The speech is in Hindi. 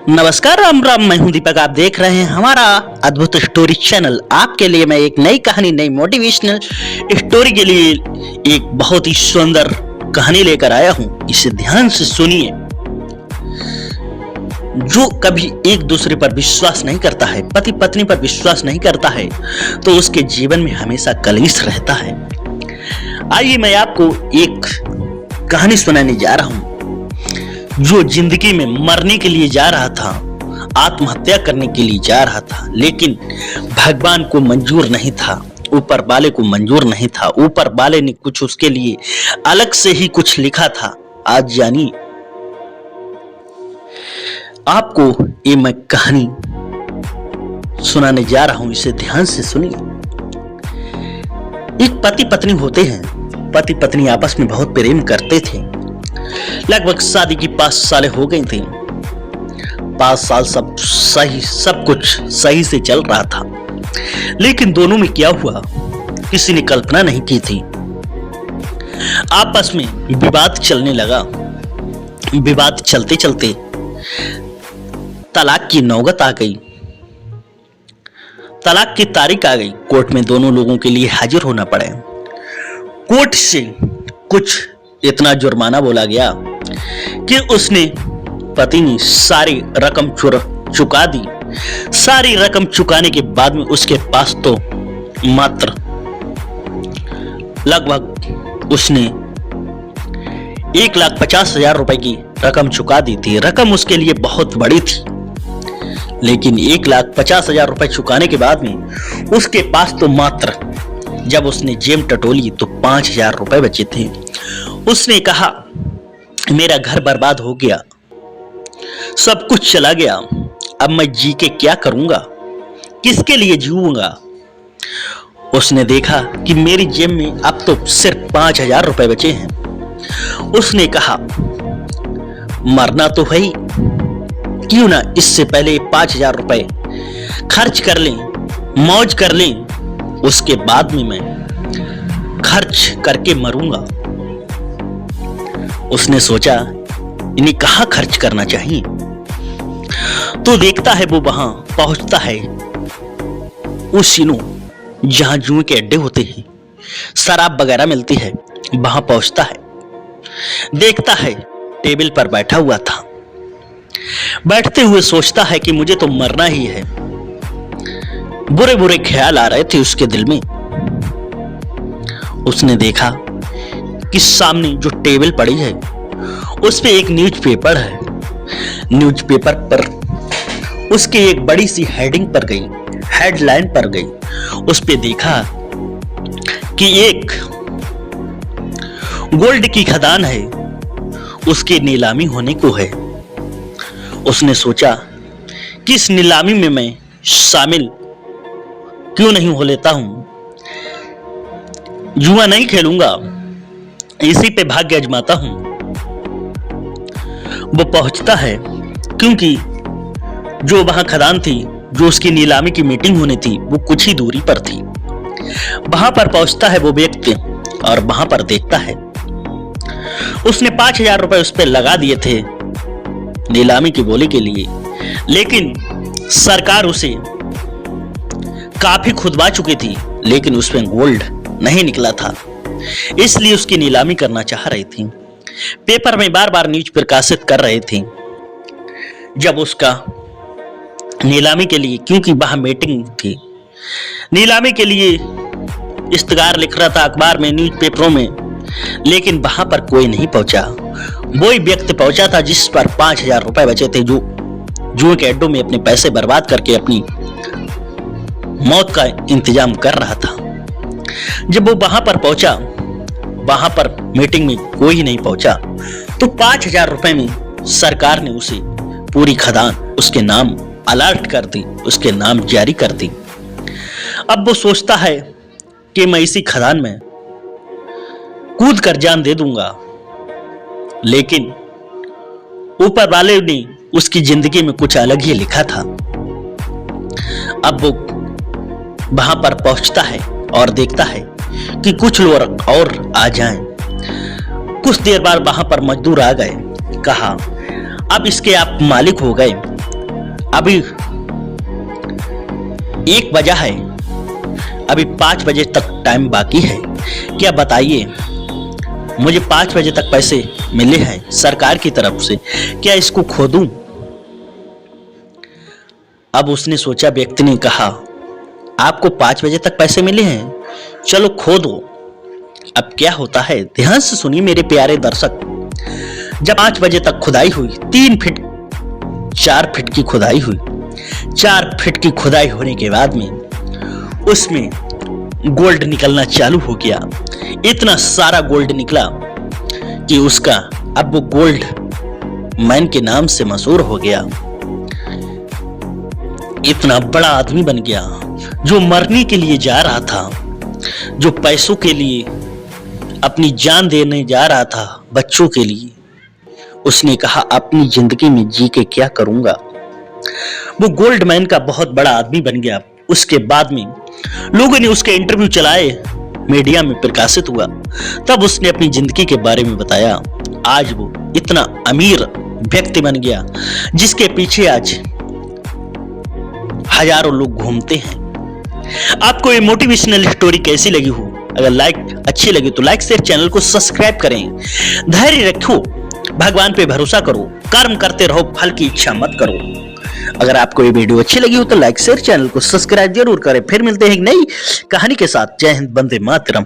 नमस्कार, राम राम। मैं हूं दीपक। आप देख रहे हैं हमारा अद्भुत स्टोरी चैनल। आपके लिए मैं एक नई कहानी, नई मोटिवेशनल स्टोरी के लिए एक बहुत ही सुंदर कहानी लेकर आया हूं। इसे ध्यान से सुनिए। जो कभी एक दूसरे पर विश्वास नहीं करता है, पति पत्नी पर विश्वास नहीं करता है, तो उसके जीवन में हमेशा कलेश रहता है। आइए मैं आपको एक कहानी सुनाने जा रहा हूं। जो जिंदगी में मरने के लिए जा रहा था, आत्महत्या करने के लिए जा रहा था, लेकिन भगवान को मंजूर नहीं था, ऊपर वाले को मंजूर नहीं था। ऊपर वाले ने कुछ उसके लिए अलग से ही कुछ लिखा था। आज जानिए। आपको ये मैं कहानी सुनाने जा रहा हूं, इसे ध्यान से सुनिए। एक पति पत्नी होते हैं। पति पत्नी आपस में बहुत प्रेम करते थे। लगभग शादी की 5 साल हो गई थी। 5 साल सब कुछ सही से चल रहा था, लेकिन दोनों में क्या हुआ किसी ने कल्पना नहीं की थी। आपस में विवाद चलने लगा। विवाद चलते चलते तलाक की नौबत आ गई। तलाक की तारीख आ गई। कोर्ट में दोनों लोगों के लिए हाजिर होना पड़े। कोर्ट से कुछ इतना जुर्माना बोला गया कि उसने, पति ने सारी रकम चुका दी। सारी रकम चुकाने के बाद में उसके पास तो मात्र लगभग उसने 1,50,000 रुपए की रकम चुका दी थी। रकम उसके लिए बहुत बड़ी थी, लेकिन 1,50,000 रुपए चुकाने के बाद में उसके पास तो मात्र, जब उसने जेब टटोली तो 5,000 रुपए बचे थे। उसने कहा, मेरा घर बर्बाद हो गया, सब कुछ चला गया, अब मैं जी के क्या करूंगा, किसके लिए जीऊंगा। उसने देखा कि मेरी जेब में अब तो सिर्फ 5,000 रुपए बचे हैं। उसने कहा, मरना तो है ही, क्यों ना इससे पहले 5,000 रुपए खर्च कर लें, मौज कर लें, उसके बाद में मैं खर्च करके मरूंगा। उसने सोचा, इन्हें कहां खर्च करना चाहिए। तो देखता है वो वहां पहुंचता है उस सीनों जहां जुए के अड्डे होते हैं, शराब वगैरह मिलती है, वहां पहुंचता है। देखता है टेबल पर बैठा हुआ था। बैठते हुए सोचता है कि मुझे तो मरना ही है। बुरे बुरे ख्याल आ रहे थे उसके दिल में। उसने देखा कि सामने जो टेबल पड़ी है उस पे एक न्यूज़पेपर है। न्यूज़पेपर पर उसके एक बड़ी सी हेडिंग पर गई, हेडलाइन पर गई। उस पे देखा कि एक गोल्ड की खदान है, उसकी नीलामी होने को है। उसने सोचा कि इस नीलामी में मैं शामिल क्यों नहीं हो लेता हूं। जुआ नहीं खेलूंगा, इसी पे भाग्य आजमाता हूं। वो पहुंचता है, क्योंकि जो वहां खदान थी, जो उसकी नीलामी की मीटिंग होनी थी, वो कुछ ही दूरी पर थी। वहां पर पहुंचता है वो व्यक्ति और वहां पर देखता है उसने 5,000 रुपए उस पर लगा दिए थे नीलामी की बोली के लिए, लेकिन सरकार उसे काफी खुदवा चुकी थी, लेकिन उसमें गोल्ड नहीं निकला था, इसलिए उसकी नीलामी करना चाह रही थी। पेपर में बार बार न्यूज प्रकाशित कर रहे थे। जब उसका नीलामी के लिए, क्योंकि वहां मीटिंग थी, नीलामी के लिए इश्तिहार लिख रहा था अखबार में, न्यूज पेपरों में, लेकिन वहां पर कोई नहीं पहुंचा। वही व्यक्ति पहुंचा था जिस पर 5,000 रुपए बचे थे, जो जुए के अड्डों में अपने पैसे बर्बाद करके अपनी मौत का इंतजाम कर रहा था। जब वो वहां पर पहुंचा, वहां पर मीटिंग में कोई नहीं पहुंचा, तो 5,000 रुपए में सरकार ने उसे पूरी खदान उसके नाम अलर्ट कर दी, उसके नाम जारी कर दी। अब वो सोचता है कि मैं इसी खदान में कूद कर जान दे दूंगा, लेकिन ऊपर वाले ने उसकी जिंदगी में कुछ अलग ही लिखा था। अब वो वहां पर पहुंचता है और देखता है कि कुछ लोग और आ जाएं। कुछ देर बाद वहां पर मजदूर आ गए। कहा, अब इसके आप मालिक हो गए, अभी 1 बजा है, अभी 5 बजे तक टाइम बाकी है। क्या बताइए, मुझे 5 बजे तक पैसे मिले हैं सरकार की तरफ से, क्या इसको खो दूं? अब उसने सोचा, व्यक्ति ने कहा, आपको 5 बजे तक पैसे मिले हैं, चलो खो दो। अब क्या होता है, ध्यान से सुनिए मेरे प्यारे दर्शक। जब 5 बजे तक खुदाई हुई, 3 फीट 4 फीट की खुदाई हुई। 4 फीट की खुदाई होने के बाद में उसमें गोल्ड निकलना चालू हो गया। इतना सारा गोल्ड निकला कि उसका अब वो गोल्ड मैन के नाम से मशहूर हो गया। इतना बड़ा आदमी बन गया, जो मरने के लिए जा रहा था, जो पैसों के लिए अपनी जान देने जा रहा था बच्चों के लिए। उसने कहा, अपनी जिंदगी में जी के क्या करूंगा। वो गोल्ड मैन का बहुत बड़ा आदमी बन गया। उसके बाद में लोगों ने उसके इंटरव्यू चलाए, मीडिया में प्रकाशित हुआ, तब उसने अपनी जिंदगी के बारे में बताया। आज वो इतना अमीर व्यक्ति बन गया जिसके पीछे आज हजारों लोग घूमते हैं। आपको ये मोटिवेशनल स्टोरी कैसी लगी हो? अगर लाइक अच्छी लगी तो लाइक शेयर, चैनल को सब्सक्राइब करें। धैर्य रखो, भगवान पे भरोसा करो, कर्म करते रहो, फल की इच्छा मत करो। अगर आपको ये वीडियो अच्छी लगी हो तो लाइक शेयर, चैनल को सब्सक्राइब जरूर करें। फिर मिलते हैं एक नई कहानी के साथ। जय हिंद, वंदे मातरम।